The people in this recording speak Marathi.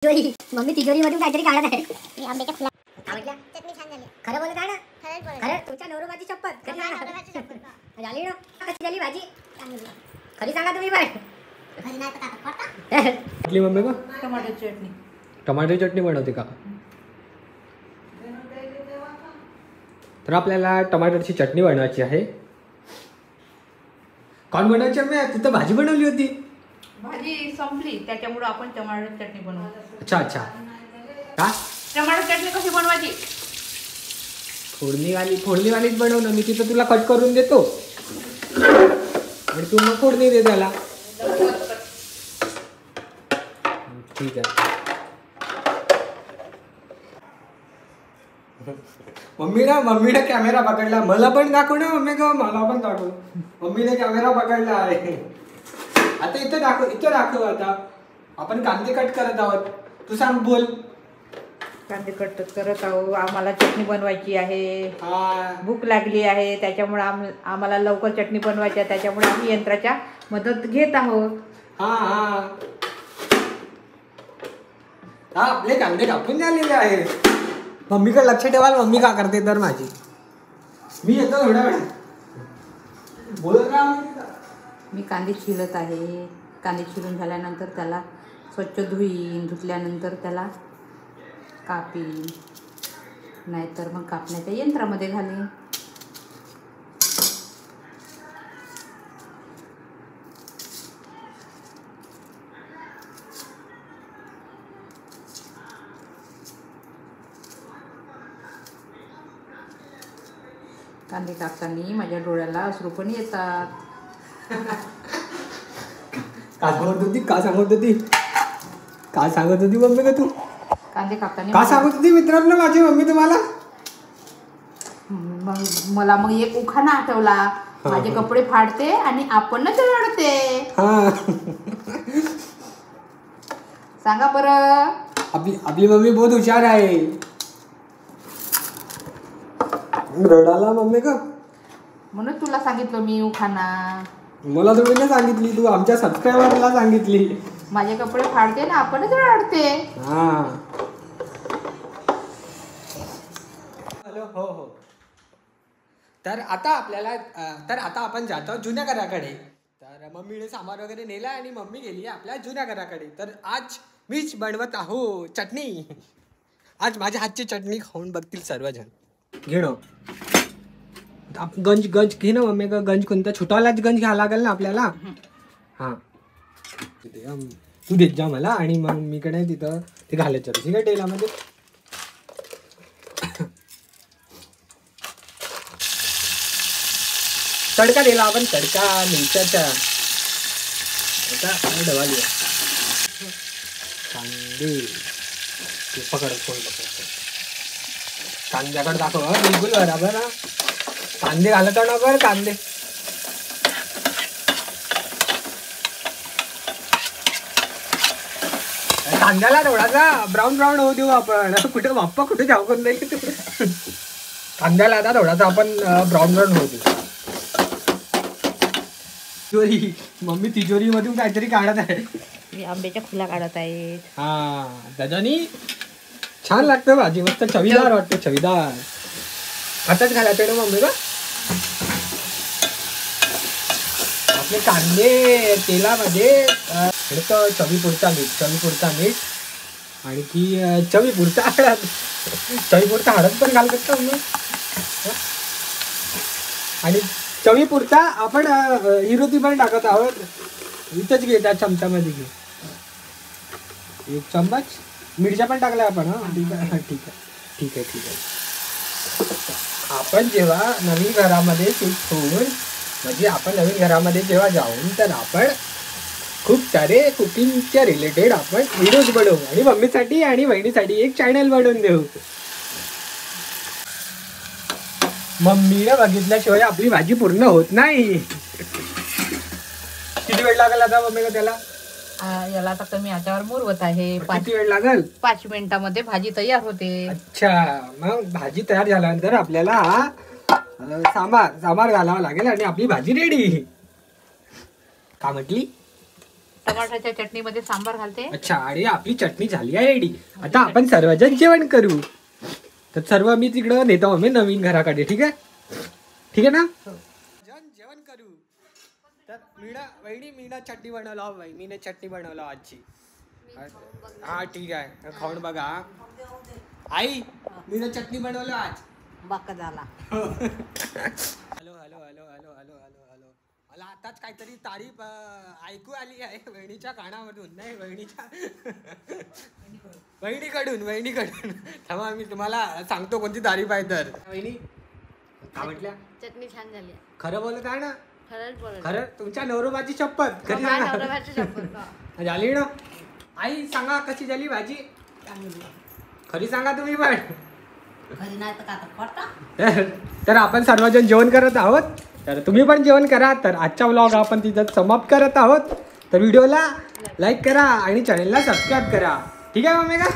तिजोरी मम्मी तिजोरी मधून काहीतरी काढत आहे. मी आंब्याच्या फुला आवडल्या चटणी छान झाली. खरं बोलत आहे ना? खरं तुमच्या नवरोबाची शपथ. कधी झाली ना? कशी झाली भाजी? खरी सांगा तुम्ही पण. खरी नाही तर का कुठली मम्मी का? टमाट्याची चटणी. टमाटर चटणी बनवते का? तर आपल्याला टमाटरची चटणी बनवायची आहे. कोण बनवायची मम्मी? तू तर भाजी बनवली होती. भाजी संपली त्याच्यामुळे आपण टमाटर चटणी बनवू. अच्छा अच्छा. का टमाटर चटणी कशी बनवायची? फोडणीवालीच बनव ना. मी तिथं तुला कट करून देतो आणि तू मग फोडणी दे त्याला. ठीक आहे. मम्मीने कॅमेरा पकडला. मला पण दाखव ना मम्मी का? मला पण दाखव. मम्मीने कॅमेरा पकडला आहे. आता इथं दाखव. आता आपण कांदे कट करत आहोत. तू सांग बोल. कांदे कट करत आहोत. आम्हाला चटणी बनवायची आहे. भूक लागली आहे त्याच्यामुळे आम्हाला लवकर चटणी बनवायची आहे. त्याच्यामुळे आम्ही यंत्राच्या मदत घेत आहोत. हा आपले कांदे कापून झालेले आहे. मम्मीकडे लक्ष ठेवाल. मम्मी का करते तर माझी. मी येतो थोड्या वेळात. बोलत राहा. मी कांदे चिरत आहे. कांदे चिरून झाल्यानंतर त्याला स्वच्छ धुतल्यानंतर त्याला कापीन, नाहीतर मग कापण्याच्या यंत्रामध्ये घालीन. कांदे कापताना माझ्या डोळ्याला अश्रू पण येतात. का सांगत होती मम्मी का तू? कांदे कापताना का सांगत होती मित्रांनो माझी मम्मी तुम्हाला? मला मग एक उखाणा आठवला. माझे कपडे फाडते आणि आपणच रडते. सांगा बरं. आपली मम्मी बहुत हुशार आहे. रडाला मम्मी का? म्हणून तुला सांगितलं मी उखाणा. मला थोडी ना सांगितली तू. आमच्या सबस्क्रायबरला सांगितली. माझे कपडे फाडते ना आपणच रडते. हॅलो. हो. तर आता आपण जातो जुन्या घराकडे. तर मम्मीने सामान वगैरे नेला आणि मम्मी गेली आपल्या जुन्या घराकडे. तर आज मीच बनवत आहो चटणी. आज माझ्या हातची चटणी खाऊन बघतील सर्वजण. घेणं गंज घे ना मम्मी. गंज कोणता? छोटावालाच गंज घ्यावा लागेल ना आपल्याला. तू देत जा मला आणि मग मी कडे तिथं ते घालायचं ठीक आहे तेलामध्ये. तडका दिला आपण. तडका मिरच्याचा. आता डबा लिहा. कांदे पकड. कांद्याकडे दाखव. बिलकुल बराबर. कांदे घालत ना बरं. कांदे कांद्याला थोडासा ब्राऊन होऊ देऊ आपण. कुठे जाऊ करून नाही. कांद्याला आता थोडासा आपण ब्राऊन होऊ देऊ. मम्मी तिजोरी मधून काहीतरी काढत आहे. मी आंब्याच्या फुला काढत आहे. त्याच्यानी छान लागतं भाजी. मस्त चवीदार वाटते. चवीदार. आताच घालायचं ना मम्मी का? आपले कांदे तेलामध्ये चवीपुरता मीठ आणखी चवीपुरता हळद पण घालत का मम्मी? आणि चवीपुरता आपण हिरोती पण टाकत आहोत. इथंच घे त्या चमच्यामध्ये घे. 1 चम्मच मिरच्या पण टाकल्या आपण. ठीक आहे. आपण जेव्हा नवीन घरामध्ये शिफ्ट होऊन म्हणजे आपण नवीन घरामध्ये जेव्हा जाऊन तर आपण खूप सारे कुकिंगच्या रिलेटेड आपण व्हिडिओज बनवू आणि मम्मीसाठी आणि बहिणीसाठी एक चॅनल बनवून देऊ. मम्मीने बघितल्याशिवाय आपली भाजी पूर्ण होत नाही. किती वेळ लागेल आता मम्मीला त्याला? याला आता कमी आच्यावर मुरवत आहे. किती वेळ लागेल? 5 मिनिटामध्ये भाजी तयार होते. अच्छा. मग भाजी तयार झाल्यानंतर आपल्याला सांबार घालावा लागेल आणि आपली भाजी रेडी. का म्हटली? टमाटरच्या चटणीमध्ये सांबार घालते. अच्छा, आणि आपली चटणी झाली आहे रेडी. आता आपण सर्वजण जेवण करू. तर सर्व मी तिकडं नेतो आम्ही नवीन घराकडे. ठीक आहे, ठीक आहे ना. जेवण करू. तर मीना चटणी बनवला. मीने चटणी बनवला आजची. हा ठीक आहे, खाऊन बघा. आई मीना चटणी बनवलं आज. बाका झाला. Hello hello hello hello hello hello hello. मला आताच काहीतरी तारीफ ऐकू आली आहे वहिनीच्या कानामधून. नाही, वहिनीकडून. थांबा, मी तुम्हाला सांगतो कोणती तारीफ आहे. तर वहिनी काय म्हटल्या? चटणी छान झाली. खरं बोलत आहे ना? खरंच खरं. तुमच्या नवरोबाची शपथ. खरी सांगा. झाली ना आई? सांगा कशी झाली भाजी. खरी सांगा तुम्ही पण. तर आपण सर्वजण जेवण करत आहोत. तर तुम्ही पण जेवण करा. तर आजचा व्लॉग आपण तिथं समाप्त करत आहोत. तर व्हिडिओला लाईक करा आणि चॅनलला सबस्क्राईब करा. ठीक आहे मम्मी का?